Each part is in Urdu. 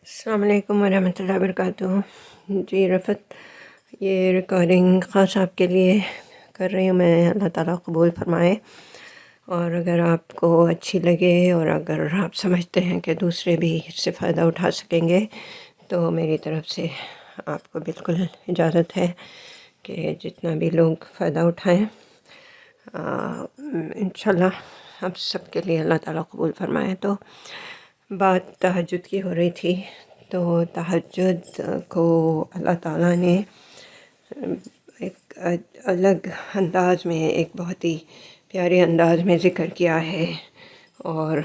السلام علیکم ورحمۃ اللہ وبرکاتہ۔ جی رفت، یہ ریکارڈنگ خاص آپ کے لیے کر رہی ہوں میں، اللہ تعالیٰ قبول فرمائے۔ اور اگر آپ کو اچھی لگے اور اگر آپ سمجھتے ہیں کہ دوسرے بھی اس سے فائدہ اٹھا سکیں گے تو میری طرف سے آپ کو بالکل اجازت ہے کہ جتنا بھی لوگ فائدہ اٹھائیں انشاءاللہ آپ سب کے لیے اللہ تعالیٰ قبول فرمائے۔ تو بات تہجد کی ہو رہی تھی، تو تہجد کو اللہ تعالیٰ نے ایک الگ انداز میں، ایک بہت ہی پیارے انداز میں ذکر کیا ہے۔ اور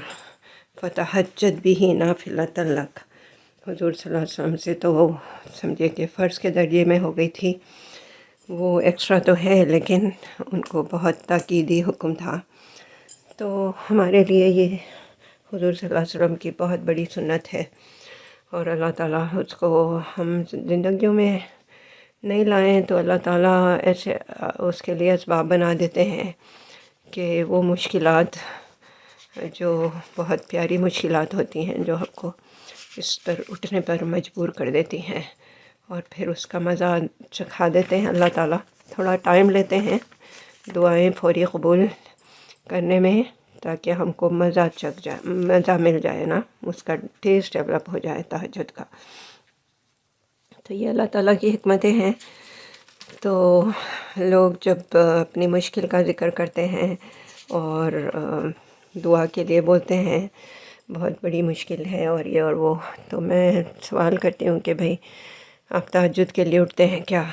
فتہجد بھی نافلۃ لک، حضور صلی اللہ علیہ وسلم سے تو سمجھے کہ فرض کے درجے میں ہو گئی تھی، وہ ایکسٹرا تو ہے لیکن ان کو بہت تاکیدی حکم تھا۔ تو ہمارے لیے یہ حضور صلی اللہ علیہ وسلم کی بہت بڑی سنت ہے، اور اللہ تعالیٰ اس کو ہم زندگیوں میں نہیں لائیں تو اللہ تعالیٰ ایسے اس کے لیے اسباب بنا دیتے ہیں کہ وہ مشکلات جو بہت پیاری مشکلات ہوتی ہیں، جو ہم کو اس پر اٹھنے پر مجبور کر دیتی ہیں اور پھر اس کا مزہ چکھا دیتے ہیں اللہ تعالیٰ۔ تھوڑا ٹائم لیتے ہیں دعائیں فوری قبول کرنے میں، تاکہ ہم کو مزہ چکھ جائے، مزہ مل جائے نا، اس کا ٹیسٹ ڈیولپ ہو جائے تہجد کا۔ تو یہ اللہ تعالیٰ کی حکمتیں ہیں۔ تو لوگ جب اپنی مشکل کا ذکر کرتے ہیں اور دعا کے لیے بولتے ہیں بہت بڑی مشکل ہے اور یہ اور وہ، تو میں سوال کرتی ہوں کہ بھئی آپ تہجد کے لیے اٹھتے ہیں کیا؟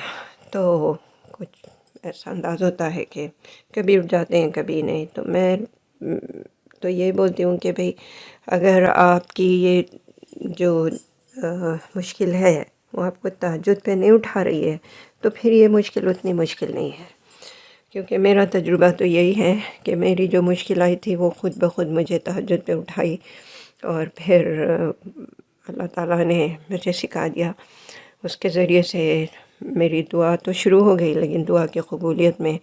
تو کچھ ایسا انداز ہوتا ہے کہ کبھی اٹھ جاتے ہیں کبھی نہیں۔ تو میں تو یہ بولتی ہوں کہ بھئی اگر آپ کی یہ جو مشکل ہے وہ آپ کو تہجد پہ نہیں اٹھا رہی ہے تو پھر یہ مشکل اتنی مشکل نہیں ہے، کیونکہ میرا تجربہ تو یہی ہے کہ میری جو مشکل آئی تھی وہ خود بخود مجھے تہجد پہ اٹھائی، اور پھر اللہ تعالیٰ نے مجھے سکھا دیا۔ اس کے ذریعے سے میری دعا تو شروع ہو گئی، لیکن دعا کی قبولیت میں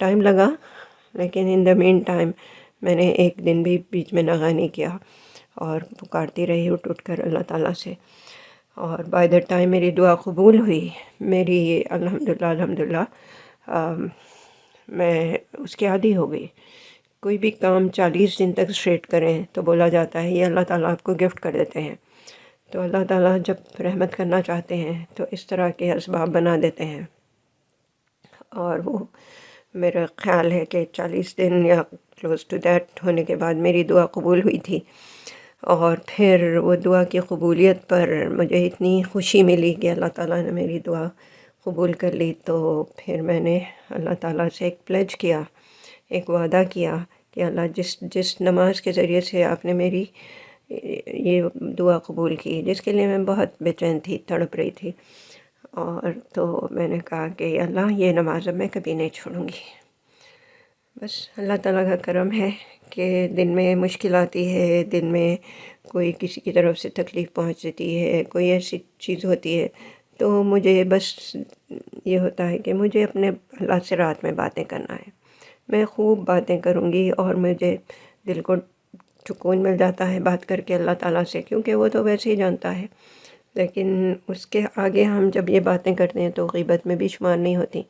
ٹائم لگا، لیکن ان دا مین ٹائم میں نے ایک دن بھی بیچ میں نغا نہیں کیا اور پکارتی رہی اٹھ کر اللہ تعالیٰ سے، اور بائی دا ٹائم میری دعا قبول ہوئی، میری الحمدللہ میں اس کی عادی ہو گئی۔ کوئی بھی کام 40 دن تک اسٹریٹ کریں تو بولا جاتا ہے یہ اللہ تعالیٰ آپ کو گفٹ کر دیتے ہیں۔ تو اللہ تعالیٰ جب رحمت کرنا چاہتے ہیں تو اس طرح کے اسباب بنا دیتے ہیں، اور وہ میرا خیال ہے کہ 40 دن یا کلوز ٹو دیٹ ہونے کے بعد میری دعا قبول ہوئی تھی، اور پھر وہ دعا کی قبولیت پر مجھے اتنی خوشی ملی کہ اللہ تعالیٰ نے میری دعا قبول کر لی۔ تو پھر میں نے اللہ تعالیٰ سے ایک پلیج کیا، ایک وعدہ کیا کہ اللہ جس نماز کے ذریعے سے آپ نے میری یہ دعا قبول کی، جس کے لیے میں بہت بے چین تھی، تڑپ رہی تھی، اور تو میں نے کہا کہ اللہ یہ نماز اب میں کبھی نہیں چھوڑوں گی۔ بس اللہ تعالیٰ کا کرم ہے کہ دن میں مشکل آتی ہے، دن میں کوئی کسی کی طرف سے تکلیف پہنچ جاتی ہے، کوئی ایسی چیز ہوتی ہے، تو مجھے بس یہ ہوتا ہے کہ مجھے اپنے اللہ سے رات میں باتیں کرنا ہے۔ میں خوب باتیں کروں گی اور مجھے دل کو سکون مل جاتا ہے بات کر کے اللہ تعالیٰ سے، کیونکہ وہ تو ویسے ہی جانتا ہے، لیکن اس کے آگے ہم جب یہ باتیں کرتے ہیں تو غیبت میں بھی شمار نہیں ہوتی،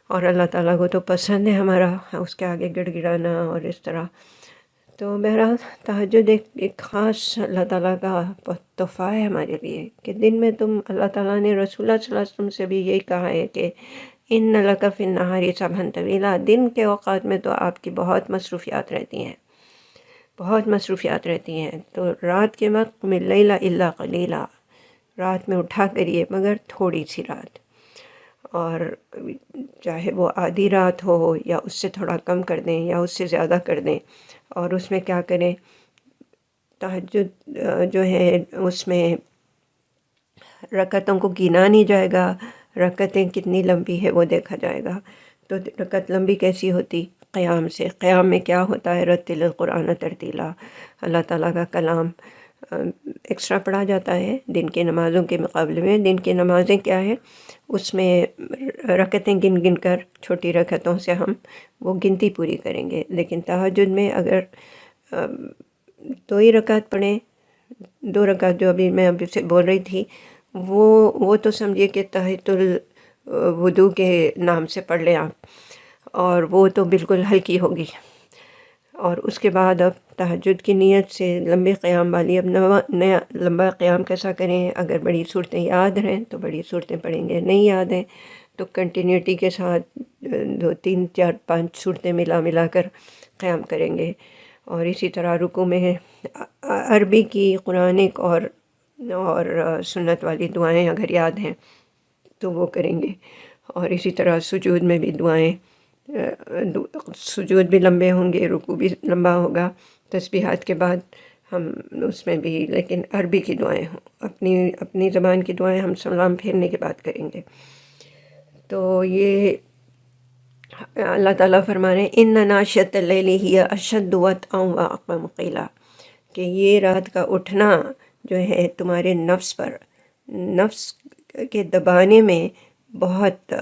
اور اللہ تعالیٰ کو تو پسند ہے ہمارا اس کے آگے گڑ گڑانا اور اس طرح۔ تو بہرحال تہجد ایک خاص اللہ تعالیٰ کا تحفہ ہے ہمارے لیے، کہ دن میں اللہ تعالیٰ نے رسول اللہ صلی اللہ علیہ وسلم سے بھی یہی کہا ہے کہ ان لک فی النہار سبحا طویلا، دن کے اوقات میں تو آپ کی بہت مصروفیات رہتی ہیں، بہت مصروفیات رہتی ہیں، تو رات کے وقت من اللیل الا قلیلا، رات میں اٹھا کریے مگر تھوڑی سی رات، اور چاہے وہ آدھی رات ہو یا اس سے تھوڑا کم کر دیں یا اس سے زیادہ کر دیں، اور اس میں کیا کریں، تہجد جو ہے اس میں رکعتوں کو گنا نہیں جائے گا، رکعتیں کتنی لمبی ہے وہ دیکھا جائے گا۔ تو رکعت لمبی کیسی ہوتی؟ قیام سے۔ قیام میں کیا ہوتا ہے؟ رتل القرآن ترتیلا، اللہ تعالیٰ کا کلام ایکسٹرا پڑھا جاتا ہے دن کی نمازوں کے مقابلے میں۔ دن کی نمازیں کیا ہے، اس میں رکعتیں گن گن کر چھوٹی رکعتوں سے ہم وہ گنتی پوری کریں گے، لیکن تہجد میں اگر 2 ہی رکعت پڑھیں 2 رکعت جو میں ابھی سے بول رہی تھی، وہ تو سمجھیے کہ تحیۃ الوضو کے نام سے پڑھ لیں آپ، اور وہ تو بالکل ہلکی ہوگی۔ اور اس کے بعد اب تہجد کی نیت سے لمبے قیام والی، اب نیا لمبا قیام کیسا کریں؟ اگر بڑی صورتیں یاد رہیں تو بڑی صورتیں پڑھیں گے، نہیں یاد ہیں تو کنٹینیوٹی کے ساتھ 2 3 4 5 صورتیں ملا کر قیام کریں گے۔ اور اسی طرح رکوع میں عربی کی قرآنک اور سنت والی دعائیں اگر یاد ہیں تو وہ کریں گے۔ اور اسی طرح سجود میں بھی دعائیں، سجود بھی لمبے ہوں گے، رکوع بھی لمبا ہوگا، تسبیحات کے بعد ہم اس میں بھی، لیکن عربی کی دعائیں ہوں، اپنی زبان کی دعائیں ہم سلام پھیرنے کے بعد کریں گے۔ تو یہ اللہ تعالیٰ فرما رہے ہیں اِنَّ ناشِئَةَ اللَّيْلِ هِیَ أَشَدُّ وَطْئًا وَأَقْوَمُ قِیلًا، کہ یہ رات کا اٹھنا جو ہے تمہارے نفس پر، نفس کے دبانے میں بہت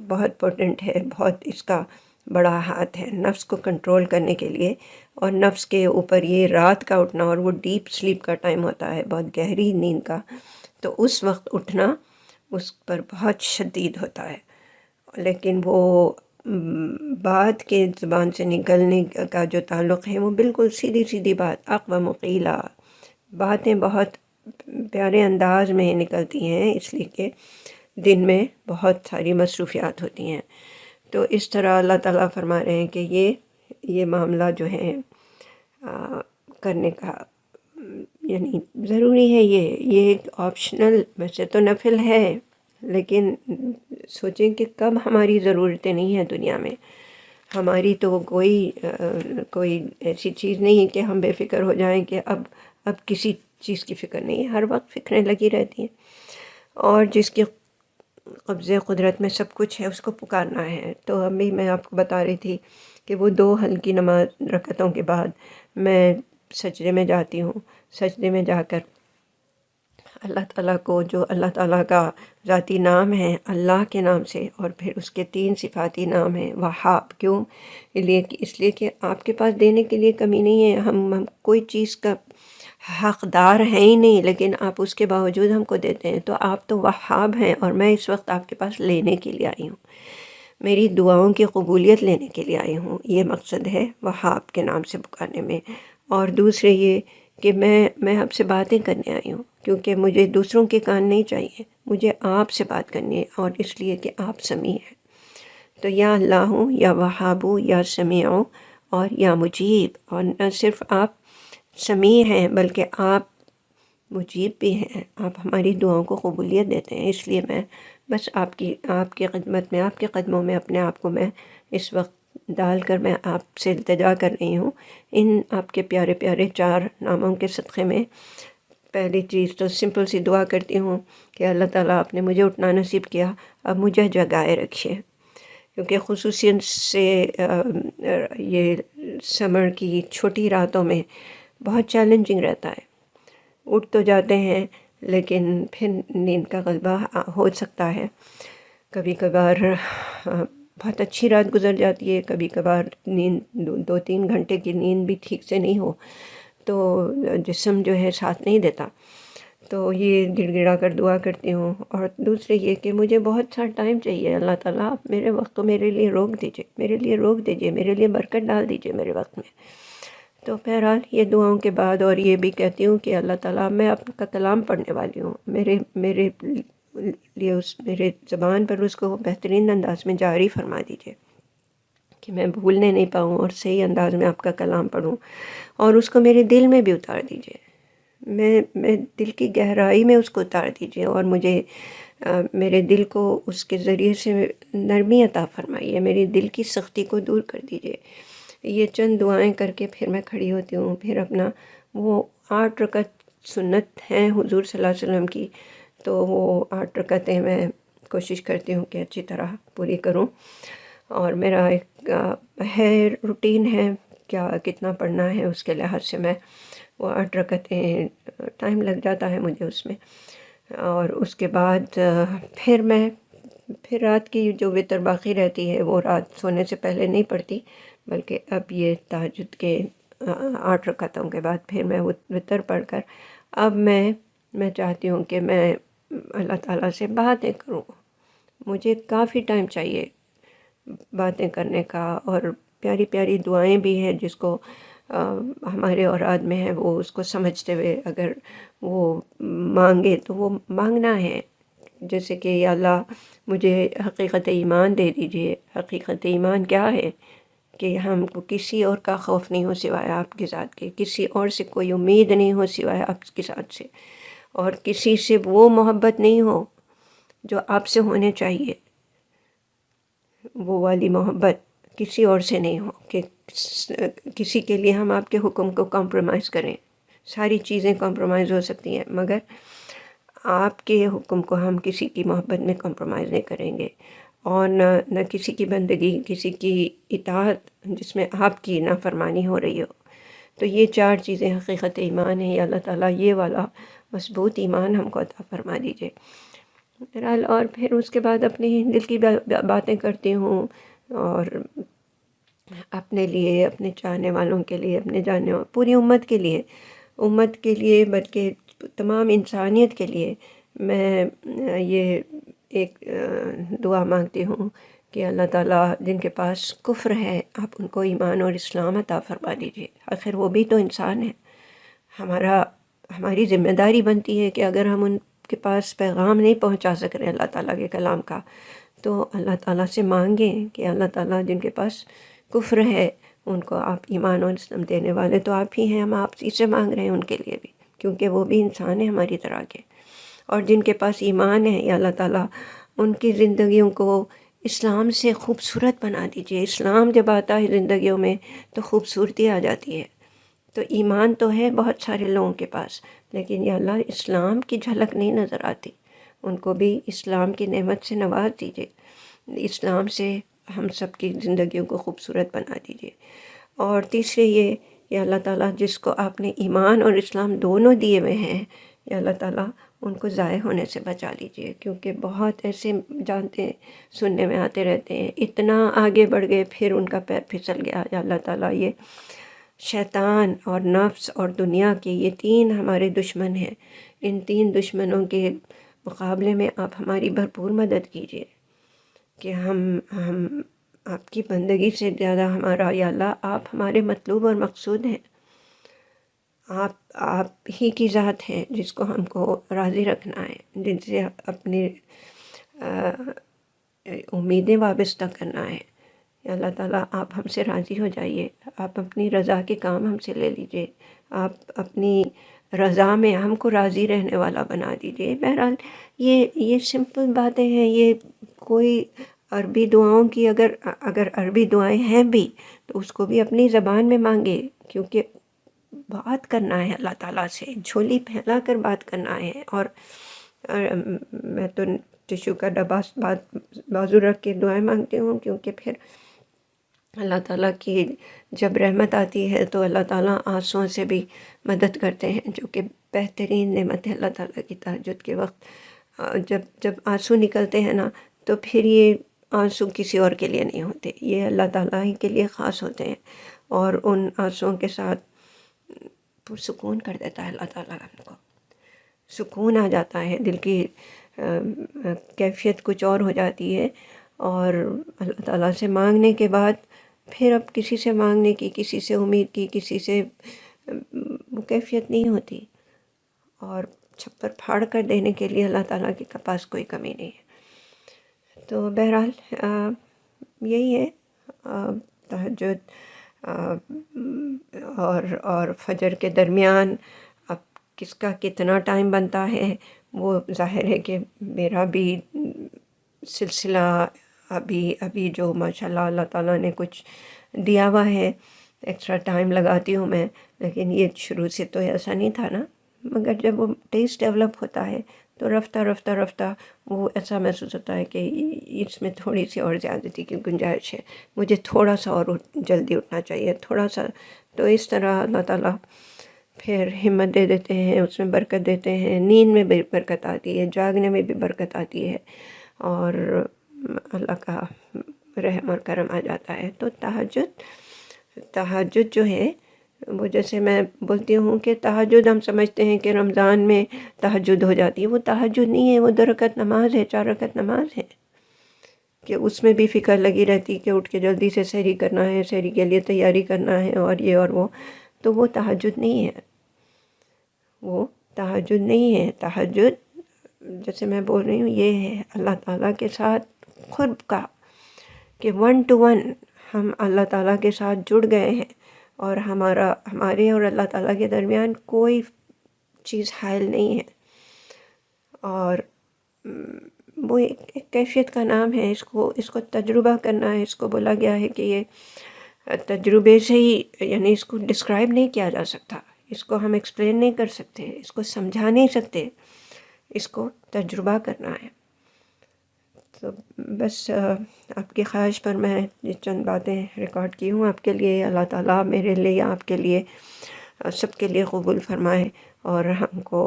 بہت پوٹنٹ ہے، بہت اس کا بڑا ہاتھ ہے نفس کو کنٹرول کرنے کے لیے۔ اور نفس کے اوپر یہ رات کا اٹھنا، اور وہ ڈیپ سلیپ کا ٹائم ہوتا ہے، بہت گہری نیند کا، تو اس وقت اٹھنا اس پر بہت شدید ہوتا ہے۔ لیکن وہ بات کے زبان سے نکلنے کا جو تعلق ہے وہ بالکل سیدھی سیدھی بات، اقوام قیلا، باتیں بہت پیارے انداز میں نکلتی ہیں، اس لیے کہ دن میں بہت ساری مصروفیات ہوتی ہیں۔ تو اس طرح اللہ تعالیٰ فرما رہے ہیں کہ یہ معاملہ جو ہے کرنے کا، یعنی ضروری ہے، یہ ایک آپشنل، ویسے تو نفل ہے، لیکن سوچیں کہ کب ہماری ضرورتیں نہیں ہیں دنیا میں، ہماری تو کوئی ایسی چیز نہیں ہے کہ ہم بے فکر ہو جائیں کہ اب کسی چیز کی فکر نہیں ہے، ہر وقت فکریں لگی رہتی ہیں۔ اور جس کے قبضے قدرت میں سب کچھ ہے اس کو پکارنا ہے۔ تو ابھی میں آپ کو بتا رہی تھی کہ وہ 2 ہلکی نماز رکعتوں کے بعد میں سجدے میں جاتی ہوں، سجدے میں جا کر اللہ تعالیٰ کو، جو اللہ تعالیٰ کا ذاتی نام ہے اللہ کے نام سے، اور پھر اس کے 3 صفاتی نام ہیں وہاب، کیوں؟ اس لیے کہ آپ کے پاس دینے کے لیے کمی نہیں ہے، ہم کوئی چیز کا حقدار ہیں ہی نہیں، لیکن آپ اس کے باوجود ہم کو دیتے ہیں، تو آپ تو وہاب ہیں، اور میں اس وقت آپ کے پاس لینے کے لیے آئی ہوں، میری دعاؤں کی قبولیت لینے کے لیے آئی ہوں۔ یہ مقصد ہے وہاب کے نام سے پکارنے میں۔ اور دوسرے یہ کہ میں آپ سے باتیں کرنے آئی ہوں، کیونکہ مجھے دوسروں کے کان نہیں چاہیے، مجھے آپ سے بات کرنی ہے، اور اس لیے کہ آپ سمیع ہیں۔ تو یا اللہ ہوں، یا وہاب ہوں، یا سمیع ہوں، اور یا مجیب، اور نہ صرف آپ سمیع ہیں بلکہ آپ مجیب بھی ہیں، آپ ہماری دعاؤں کو قبولیت دیتے ہیں۔ اس لیے میں بس آپ کی خدمت میں، آپ کے قدموں میں اپنے آپ کو میں اس وقت ڈال کر میں آپ سے التجا کر رہی ہوں، ان آپ کے پیارے پیارے 4 ناموں کے صدقے میں۔ پہلی چیز تو سمپل سی دعا کرتی ہوں کہ اللہ تعالیٰ آپ نے مجھے اٹھنا نصیب کیا، اب مجھے جگائے رکھیے، کیونکہ خصوصاً سے یہ سمر کی چھوٹی راتوں میں بہت چیلنجنگ رہتا ہے، اٹھ تو جاتے ہیں لیکن پھر نیند کا غلبہ ہو سکتا ہے، کبھی کبھار بہت اچھی رات گزر جاتی ہے، کبھی کبھار نیند 2 3 گھنٹے کی نیند بھی ٹھیک سے نہیں ہو تو جسم جو ہے ساتھ نہیں دیتا، تو یہ گڑ گڑا کر دعا کرتی ہوں۔ اور دوسرے یہ کہ مجھے بہت سا ٹائم چاہیے، اللہ تعالیٰ آپ میرے وقت کو میرے لیے روک دیجئے، میرے لیے روک دیجئے، میرے لیے برکت ڈال دیجئے میرے وقت میں۔ تو بہرحال یہ دعاؤں کے بعد اور یہ بھی کہتی ہوں کہ اللہ تعالیٰ میں آپ کا کلام پڑھنے والی ہوں، میرے لیے میرے زبان پر اس کو بہترین انداز میں جاری فرما دیجئے کہ میں بھولنے نہیں پاؤں اور صحیح انداز میں آپ کا کلام پڑھوں، اور اس کو میرے دل میں بھی اتار دیجئے، میں دل کی گہرائی میں اس کو اتار دیجئے، اور مجھے میرے دل کو اس کے ذریعے سے نرمی عطا فرمائیے، میری دل کی سختی کو دور کر دیجئے۔ یہ چند دعائیں کر کے پھر میں کھڑی ہوتی ہوں، پھر اپنا وہ 8 رکعت سنت ہیں حضور صلی اللہ علیہ وسلم کی، تو وہ 8 رکعتیں میں کوشش کرتی ہوں کہ اچھی طرح پوری کروں، اور میرا ایک ہے روٹین ہے کیا کتنا پڑھنا ہے، اس کے لحاظ سے میں وہ 8 رکعتیں، ٹائم لگ جاتا ہے مجھے اس میں، اور اس کے بعد پھر رات کی جو وتر باقی رہتی ہے وہ رات سونے سے پہلے نہیں پڑتی، بلکہ اب یہ تہجد کے 8 رکعتوں کے بعد پھر میں وتر پڑھ کر اب میں چاہتی ہوں کہ میں اللہ تعالیٰ سے باتیں کروں. مجھے کافی ٹائم چاہیے باتیں کرنے کا، اور پیاری پیاری دعائیں بھی ہیں جس کو ہمارے اوراد میں ہے، وہ اس کو سمجھتے ہوئے اگر وہ مانگے تو وہ مانگنا ہے. جیسے کہ یا اللہ مجھے حقیقت ایمان دے دیجئے. حقیقت ایمان کیا ہے؟ کہ ہم کو کسی اور کا خوف نہیں ہو سوائے آپ کی ذات کے، کسی اور سے کوئی امید نہیں ہو سوائے آپ کی ذات سے، اور کسی سے وہ محبت نہیں ہو جو آپ سے ہونے چاہیے. وہ والی محبت کسی اور سے نہیں ہو کہ کسی کے لیے ہم آپ کے حکم کو کمپرومائز کریں. ساری چیزیں کمپرومائز ہو سکتی ہیں، مگر آپ کے حکم کو ہم کسی کی محبت میں کمپرومائز نہیں کریں گے، اور نہ کسی کی بندگی، کسی کی اطاعت جس میں آپ کی نافرمانی ہو رہی ہو. تو یہ 4 چیزیں حقیقت ایمان ہے. یا اللہ تعالیٰ یہ والا مضبوط ایمان ہم کو عطا فرما دیجیے. بہرحال اور پھر اس کے بعد اپنی دل کی باتیں کرتی ہوں، اور اپنے لیے، اپنے چاہنے والوں کے لیے، اپنے جاننے والوں، پوری امت کے لیے بلکہ تمام انسانیت کے لیے میں یہ ایک دعا مانگتی ہوں کہ اللہ تعالیٰ جن کے پاس کفر ہے آپ ان کو ایمان اور اسلام عطا فرما دیجیے. آخر وہ بھی تو انسان ہے. ہماری ذمہ داری بنتی ہے کہ اگر ہم ان کے پاس پیغام نہیں پہنچا سک رہے اللہ تعالیٰ کے کلام کا، تو اللہ تعالیٰ سے مانگیں کہ اللہ تعالیٰ جن کے پاس کفر ہے ان کو آپ ایمان اور اسلام دینے والے تو آپ ہی ہیں. ہم آپ ہی سے مانگ رہے ہیں ان کے لیے بھی، کیونکہ وہ بھی انسان ہیں ہماری طرح کے. اور جن کے پاس ایمان ہے یا اللہ تعالیٰ ان کی زندگیوں کو اسلام سے خوبصورت بنا دیجیے. اسلام جب آتا ہے زندگیوں میں تو خوبصورتی آ جاتی ہے. تو ایمان تو ہے بہت سارے لوگوں کے پاس، لیکن یا اللہ اسلام کی جھلک نہیں نظر آتی. ان کو بھی اسلام کی نعمت سے نواز دیجیے. اسلام سے ہم سب کی زندگیوں کو خوبصورت بنا دیجیے. اور تیسرے یہ کہ اللہ تعالیٰ جس کو آپ نے ایمان اور اسلام دونوں دیے ہوئے ہیں، یا اللہ تعالیٰ ان کو ضائع ہونے سے بچا لیجیے. کیونکہ بہت ایسے جانتے سننے میں آتے رہتے ہیں، اتنا آگے بڑھ گئے پھر ان کا پیر پھسل گیا. یا اللہ تعالیٰ یہ شیطان اور نفس اور دنیا کے یہ 3 ہمارے دشمن ہیں. ان 3 دشمنوں کے مقابلے میں آپ ہماری بھرپور مدد کیجیے کہ ہم آپ کی بندگی سے زیادہ ہمارا یا اللہ آپ ہمارے مطلوب اور مقصود ہیں. آپ ہی کی ذات ہے جس کو ہم کو راضی رکھنا ہے، جن سے اپنی امیدیں وابستہ کرنا ہے. یا اللہ تعالیٰ آپ ہم سے راضی ہو جائیے. آپ اپنی رضا کے کام ہم سے لے لیجیے. آپ اپنی رضا میں ہم کو راضی رہنے والا بنا دیجیے. بہرحال یہ سمپل باتیں ہیں. یہ کوئی عربی دعاؤں کی اگر عربی دعائیں ہیں بھی تو اس کو بھی اپنی زبان میں مانگے، کیونکہ بات کرنا ہے اللہ تعالیٰ سے، جھولی پھیلا کر بات کرنا ہے. اور میں تو ٹشو کا ڈبہ بازو رکھ کے دعائیں مانگتی ہوں، کیونکہ پھر اللہ تعالیٰ کی جب رحمت آتی ہے تو اللہ تعالیٰ آنسوؤں سے بھی مدد کرتے ہیں، جو کہ بہترین نعمت ہے اللہ تعالیٰ کی. تہجد کے وقت جب آنسو نکلتے ہیں نا، تو پھر یہ آنسو کسی اور کے لیے نہیں ہوتے، یہ اللہ تعالیٰ ہی کے لیے خاص ہوتے ہیں. اور ان آنسوؤں کے ساتھ پرسکون کر دیتا ہے اللہ تعالیٰ. ہم کو سکون آ جاتا ہے، دل کی کیفیت کچھ اور ہو جاتی ہے. اور اللہ تعالیٰ سے مانگنے کے بعد پھر اب کسی سے مانگنے کی، کسی سے امید کی، کسی سے وہ کیفیت نہیں ہوتی. اور چھپر پھاڑ کر دینے کے لیے اللہ تعالیٰ کے پاس کوئی کمی نہیں ہے. تو بہرحال یہی ہے. تہجد اور فجر کے درمیان اب کس کا کتنا ٹائم بنتا ہے، وہ ظاہر ہے کہ میرا بھی سلسلہ ابھی جو ماشاءاللہ اللہ تعالیٰ نے کچھ دیا ہوا ہے، ایکسٹرا ٹائم لگاتی ہوں میں. لیکن یہ شروع سے تو ایسا نہیں تھا نا، مگر جب وہ ٹیسٹ ڈیولپ ہوتا ہے تو رفتہ وہ ایسا محسوس ہوتا ہے کہ اس میں تھوڑی سی اور زیادتی کی گنجائش ہے، مجھے تھوڑا سا اور جلدی اٹھنا چاہیے، تھوڑا سا. تو اس طرح اللہ تعالیٰ پھر ہمت دے دیتے ہیں، اس میں برکت دیتے ہیں. نیند میں بھی برکت آتی ہے، جاگنے میں بھی برکت آتی ہے، اور اللہ کا رحم اور کرم آ جاتا ہے. تو تہجد جو ہے وہ جیسے میں بولتی ہوں کہ تہجد ہم سمجھتے ہیں کہ رمضان میں تہجد ہو جاتی ہے، وہ تہجد نہیں ہے، وہ 2 رکعت نماز ہے، 4 رکعت نماز ہے، کہ اس میں بھی فکر لگی رہتی کہ اٹھ کے جلدی سے سحری کرنا ہے، سحری کے لیے تیاری کرنا ہے، اور یہ اور وہ، تو وہ تہجد نہیں ہے، وہ تہجد نہیں ہے۔ تہجد جیسے میں بول رہی ہوں یہ ہے اللہ تعالیٰ کے ساتھ خود کا، کہ 1 to 1 ہم اللہ تعالیٰ کے ساتھ جڑ گئے ہیں، اور ہمارے اور اللہ تعالیٰ کے درمیان کوئی چیز حائل نہیں ہے، اور وہ ایک کیفیت کا نام ہے، اس کو تجربہ کرنا ہے۔ اس کو بولا گیا ہے کہ یہ تجربے سے ہی، یعنی اس کو ڈسکرائب نہیں کیا جا سکتا، اس کو ہم ایکسپلین نہیں کر سکتے، اس کو سمجھا نہیں سکتے، اس کو تجربہ کرنا ہے۔ تو بس آپ کی خواہش پر میں یہ چند باتیں ریکارڈ کی ہوں آپ کے لیے۔ اللہ تعالیٰ میرے لیے یا آپ کے لیے، سب کے لیے قبول فرمائے، اور ہم کو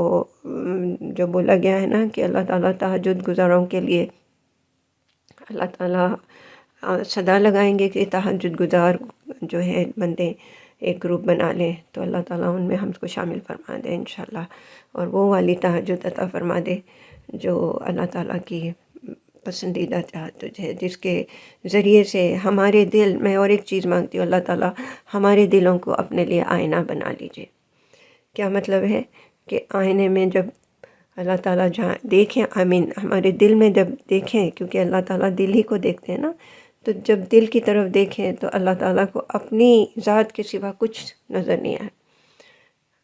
جو بولا گیا ہے نا کہ اللہ تعالیٰ تہجد گزاروں کے لیے اللہ تعالیٰ صدا لگائیں گے کہ تہجد گزار جو ہے بندے ایک گروپ بنا لیں، تو اللہ تعالیٰ ان میں ہم کو شامل فرما دے انشاءاللہ، اور وہ والی تہجد عطا فرما دے جو اللہ تعالیٰ کی پسندیدہ تہجد ہے، جس کے ذریعے سے ہمارے دل میں، اور ایک چیز مانگتی ہوں، اللہ تعالیٰ ہمارے دلوں کو اپنے لیے آئینہ بنا لیجئے۔ کیا مطلب ہے کہ آئینے میں جب اللہ تعالیٰ جہاں دیکھیں، ہمارے دل میں جب دیکھیں، کیونکہ اللہ تعالیٰ دل ہی کو دیکھتے ہیں نا، تو جب دل کی طرف دیکھیں تو اللہ تعالیٰ کو اپنی ذات کے سوا کچھ نظر نہیں آئے۔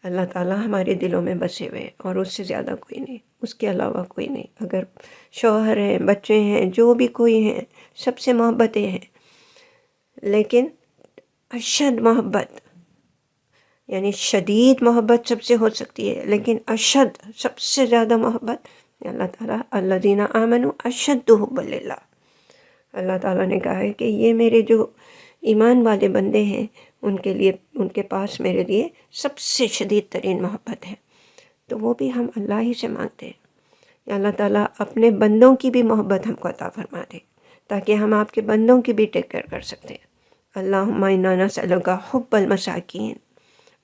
اللہ تعالیٰ ہمارے دلوں میں بسے ہوئے ہیں، اور اس سے زیادہ کوئی نہیں، اس کے علاوہ کوئی نہیں۔ اگر شوہر ہیں، بچے ہیں، جو بھی کوئی ہیں، سب سے محبتیں ہیں، لیکن اشد محبت، یعنی شدید محبت سب سے ہو سکتی ہے، لیکن اشد، سب سے زیادہ محبت اللہ تعالیٰ الذین آمنوا اشد حب للہ، اللہ تعالیٰ نے کہا ہے کہ یہ میرے جو ایمان والے بندے ہیں ان کے لیے، ان کے پاس میرے لیے سب سے شدید ترین محبت ہے۔ تو وہ بھی ہم اللہ ہی سے مانگتے ہیں کہ اللہ تعالیٰ اپنے بندوں کی بھی محبت ہم کو عطا فرما دے، تاکہ ہم آپ کے بندوں کی بھی ٹیک کیئر کر سکتے ہیں۔ اللہم انا نسألک حب المساکین،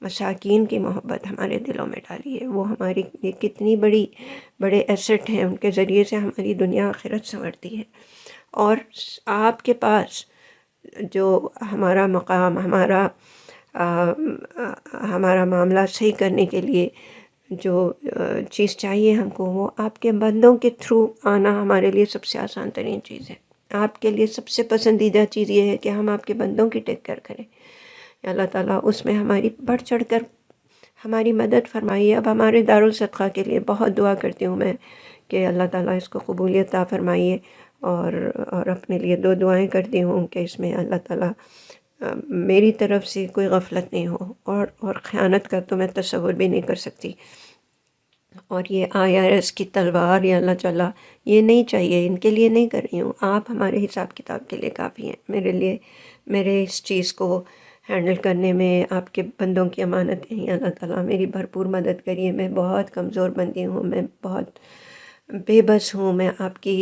مساکین کی محبت ہمارے دلوں میں ڈالی ہے۔ وہ ہماری یہ کتنی بڑے ایسٹ ہیں، ان کے ذریعے سے ہماری دنیا آخرت سنورتی ہے، اور آپ کے پاس جو ہمارا مقام، ہمارا معاملہ صحیح کرنے کے لیے جو چیز چاہیے ہم کو، وہ آپ کے بندوں کے تھرو آنا ہمارے لیے سب سے آسان ترین چیز ہے۔ آپ کے لیے سب سے پسندیدہ چیز یہ ہے کہ ہم آپ کے بندوں کی ٹیک کیئر کریں۔ اللہ تعالیٰ اس میں ہماری بڑھ چڑھ کر ہماری مدد فرمائیے۔ اب ہمارے دارالصدقہ کے لیے بہت دعا کرتی ہوں میں کہ اللہ تعالیٰ اس کو قبولیت عطا فرمائیے، اور اپنے لیے 2 دعائیں کرتی ہوں کہ اس میں اللہ تعالیٰ میری طرف سے کوئی غفلت نہیں ہو، اور خیانت کا تو میں تصور بھی نہیں کر سکتی، اور یہ IRS کی تلوار یا اللہ تعالیٰ یہ نہیں چاہیے، ان کے لیے نہیں کر رہی ہوں۔ آپ ہمارے حساب کتاب کے لیے کافی ہیں، میرے لیے، میرے اس چیز کو ہینڈل کرنے میں آپ کے بندوں کی امانتیں ہیں۔ اللہ تعالیٰ میری بھرپور مدد کریے، میں بہت کمزور بندی ہوں، میں بہت بے بس ہوں، میں آپ کی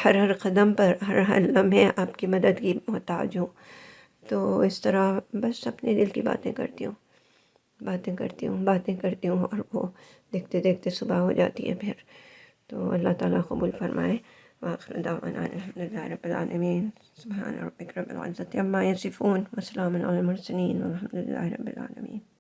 ہر قدم پر، ہر لمحے آپ کی مدد کی محتاج ہوں۔ تو اس طرح بس اپنے دل کی باتیں کرتی ہوں، اور وہ دیکھتے دیکھتے صبح ہو جاتی ہے پھر۔ تو اللہ تعالیٰ قبول فرمائے۔ وآخر دعوانا الحمدللہ رب العالمین، سبحان ربک رب العزۃ عما یصفون، وسلام علی المرسلین، والحمدللہ رب العالمین۔